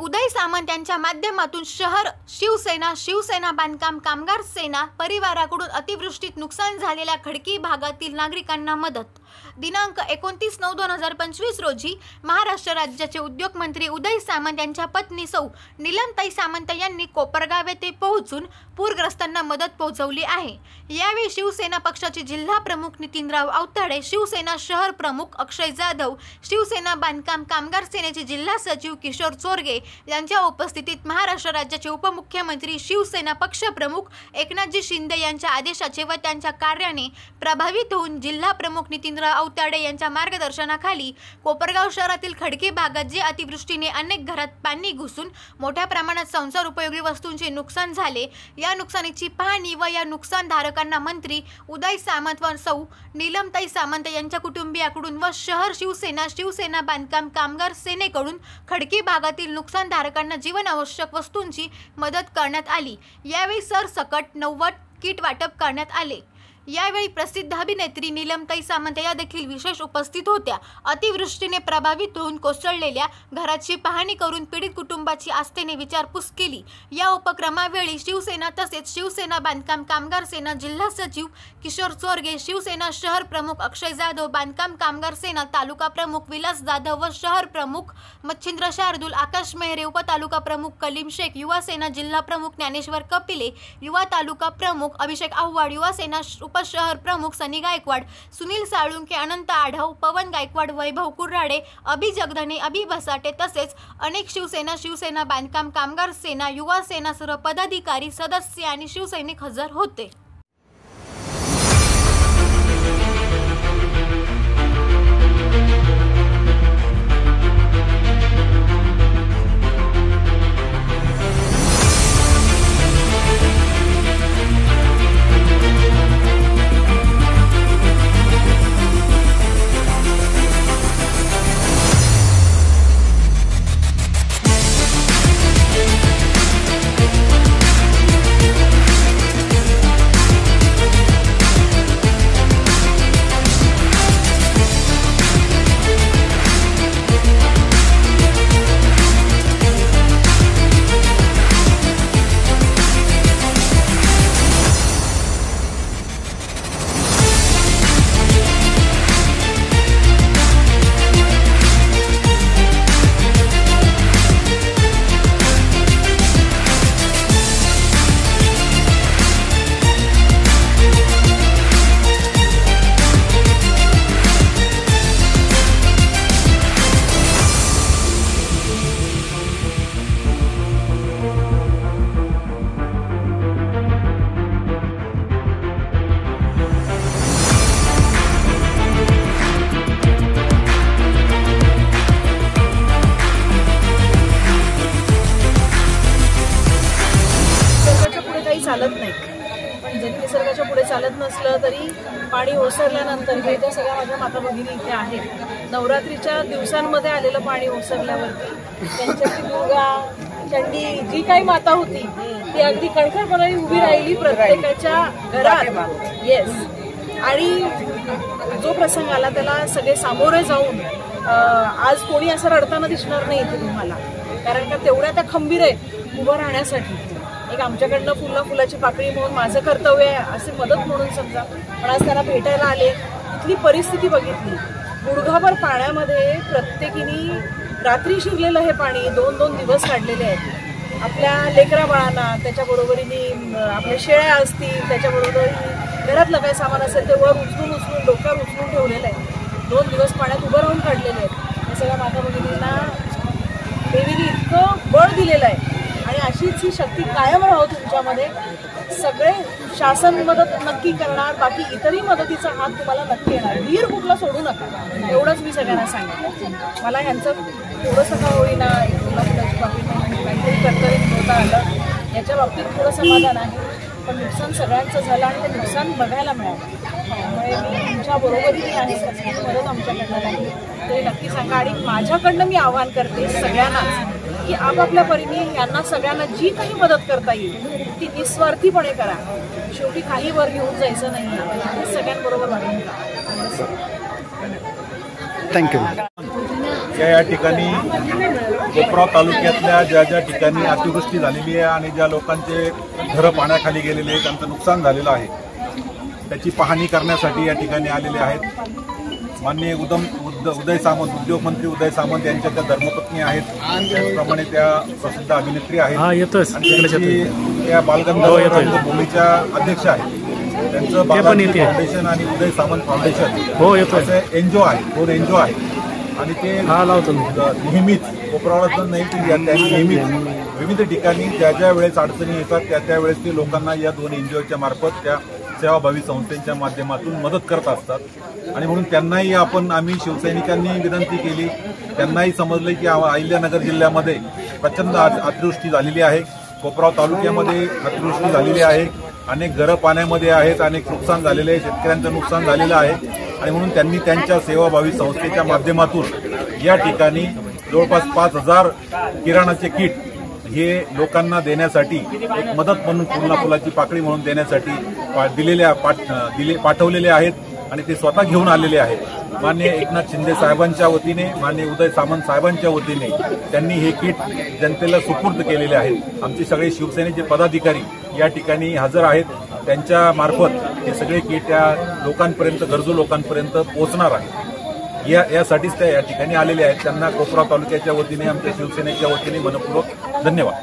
उदय सामंत यांच्या माध्यमातून शहर शिवसेना बांधकाम कामगार सेना परिवाराकडून अतिवृष्टीत नुकसान झालेल्या खडकी भागातील नागरिकांना मदत। दिनांक 29/9/2025 रोजी महाराष्ट्र राज्याचे उद्योग मंत्री उदय सामंत यांच्या पत्नी सौ नीलमताई सामंत यांनी कोपरगाव येथे पोहोचून पूरग्रस्तांना मदत पोहोचवली आहे। यावेळी शिवसेना पक्षाचे जिल्हा प्रमुख नितीनराव आवताडे, शिवसेना शहर प्रमुख अक्षय जाधव, शिवसेना बांधकाम कामगार सेनेचे जिल्हा सचिव किशोर चोरगे यांच्या उपस्थितीत महाराष्ट्र राज्याचे उपमुख्यमंत्री, शिवसेना पक्ष प्रमुख एकनाथजी शिंदे यांच्या आदेशाचे व त्यांच्या कार्याने प्रभावित होऊन जिल्हा प्रमुख नितीनराव आवताडे यांच्या मार्गदर्शनाखाली कोपरगाव शहरातील खडकी भागात जे अतिवृष्टीने अनेक घरात पाणी घुसून मोठ्या प्रमाणात संसार उपयोगी वस्तूंचे नुकसान झाले, या नुकसानीची पाहणी व या नुकसानधारकांना मंत्री उदय सामंत व सौ नीलमताई सामंत यांच्या कुटुंबियाकडून व शहर शिवसेना बांधकाम कामगार सेनेकडून खडकी भागातील नुकसानधारकांना जीवनावश्यक वस्तूंची मदत करण्यात आली। यावेळी सरसकट 90 किट वाटप करण्यात आले। यावेळी प्रसिद्ध अभिनेत्री नीलमताई सामंत या देखील विशेष उपस्थित होत्या। अतिवृष्टीने प्रभावित होऊन कोसळलेल्या घराची पाहणी करून पीडित कुटुंबाची आस्थेने विचारपूस केली। या उपक्रमावेळी शिवसेना तसेच शिवसेना बांधकाम कामगार सेना जिल्हा सचिव किशोर चोरगे, शिवसेना शहर प्रमुख अक्षय जाधव, बांधकाम कामगार सेना तालुका प्रमुख विलास जाधव व शहर प्रमुख मच्छिंद्र शार्दूल, आकाश मेहरे, उपतालुका प्रमुख कलीम शेख, युवा सेना जिल्हा प्रमुख ज्ञानेश्वर कपिले, युवा तालुका प्रमुख अभिषेक आव्हाड, युवा सेना शहर प्रमुख सनी गायकवाड, सुनील साळुंके, अनंत आढाव, पवन गायकवाड, वैभव कुर्राडे, अभि जगधने, अभि बसाटे तसेच अनेक शिवसेना बांधकाम कामगार सेना, युवा सेना सर्व पदाधिकारी, सदस्य आणि शिवसैनिक हजर होते। चालत नाही, पण जरी निसर्गाच्या पुढे चालत नसलं तरी पाणी ओसरल्यानंतर हे ज्या सगळ्या माझ्या माता भगिनी इथे आहेत, नवरात्रीच्या दिवसांमध्ये आलेलं पाणी ओसरल्यावरती त्यांच्याची दुर्गा चंडी जी काही माता होती ती अगदी कणखरपणे उभी राहिली प्रत्येकाच्या घरात। येस, आणि जो प्रसंग आला त्याला सगळे सामोरे जाऊन आज कोणी असं रडताना दिसणार नाही इथे तुम्हाला, कारण का तेवढ्या त्या खंबीर आहेत उभं राहण्यासाठी। एक आमच्याकडनं फुलाची पाकळी म्हणून माझं कर्तव्य आहे असे मदत म्हणून समजा, पण आज त्यांना भेटायला आले, इथली परिस्थिती बघितली, गुडघाभर पाण्यामध्ये प्रत्येकीने रात्री शिरलेलं हे पाणी 2-2 दिवस काढलेले आहेत। आपल्या लेकरा बाळांना, त्याच्याबरोबरीने आपल्या शेळ्या असतील, त्याच्याबरोबर घरातलं काय सामान असेल ते वर उचलून डोक्यावर उचलून ठेवलेलं आहे। 2 दिवस पाण्यात उभं राहून काढलेले आहेत। या सगळ्या माता भगिनींना देवीने इतकं बळ दिलेलं आहे आणि अशीच ही शक्ती कायम राहो तुमच्यामध्ये। सगळे शासन मदत नक्की करणार, बाकी इतरही मदतीचा हात तुम्हाला नक्की येणार, धीर कुठला सोडू नका, एवढंच मी सगळ्यांना सांगितलं। मला ह्यांचं थोडंसं का होईना फुलाची पाकळी काहीतरी कर्तव्य होता आलं याच्या बाबतीत थोडं समाधान आहे, पण नुकसान सगळ्यांचं झालं आणि ते नुकसान बघायला मिळालं, त्यामुळे मी तुमच्या बरोबरीने आहे, मदत आमच्याकडनं नाही तरी नक्की सांगा। आणि माझ्याकडनं मी आवाहन करते सगळ्यांनाच की आपापल्या परीने यांना सगळ्यांना जी काही मदत करता येईल ती निस्वार्थीपणे करा। शेवटी खाली वर घेऊन जायचं नाही, सगळ्यांबरोबर वाढून थँक्यू। या ठिकाणी कोपराव तालुक्यातल्या ज्या ज्या ठिकाणी अतिवृष्टी झालेली आहे आणि ज्या लोकांचे घरं पाण्याखाली गेलेले आहेत, त्यांचं नुकसान झालेलं आहे, त्याची पाहणी करण्यासाठी या ठिकाणी आलेले आहेत. माननीय उदय सामंत, उद्योगमंत्री उदय सामंत यांच्या त्या धर्मपत्नी आहेत, त्याचप्रमाणे त्या प्रसिद्ध अभिनेत्री आहेत आणि त्या बालगंधर्व रंगभूमीच्या अध्यक्ष आहेत. त्यांचं बालाजी फाउंडेशन आणि उदय सामंत फाउंडेशन असे एनजीओ आहे, दोन एनजीओ आहेत आणि ते नेहमीच कोपरावळातून नाही की त्यांनी नेहमीच विविध ठिकाणी ज्या ज्या वेळेस अडचणी येतात त्या त्या वेळेस ते लोकांना या दोन एनजीओच्या मार्फत त्या सेवाभावी संस्थेच्या माध्यमातून मदत करत असतात आणि म्हणून त्यांनाही आम्ही शिवसैनिकांनी विनंती केली. त्यांनाही समजले की अहिल्यानगर जिल्ह्यामध्ये प्रचंड अतिवृष्टी झालेली आहे, कोपराव तालुक्यामध्ये अतिवृष्टी झालेली आहे, अनेक घरं पाण्यामध्ये आहेत, अनेक नुकसान झालेले आहे, शेतकऱ्यांचं नुकसान झालेलं आहे आणि म्हणून त्यांनी त्यांच्या सेवाभावी संस्थेच्या माध्यमातून या ठिकाणी जवळपास 5,000 किराणाचे किट हे लोकांना देण्यासाठी एक मदत म्हणून फुलाची पाकळी म्हणून देण्यासाठी पाठवलेले आहेत आणि ते स्वतः घेऊन आलेले आहेत. माननीय एकनाथ शिंदे साहेबांच्या वतीने, माननीय उदय सामंत साहेबांच्या वतीने त्यांनी हे किट जनतेला सुपूर्द केलेले आहेत. आमचे सगळे शिवसेनेचे पदाधिकारी या ठिकाणी हजर आहेत. त्यांच्या मार्फत हे सगळे किट या लोकांपर्यंत, गरजू लोकांपर्यंत पोहोचणार आहे. यासाठीच त्या या ठिकाणी आलेले आहेत. त्यांना कोपराव तालुक्याच्या वतीने, आमच्या शिवसेनेच्या वतीने मनपूर्वक धन्यवाद.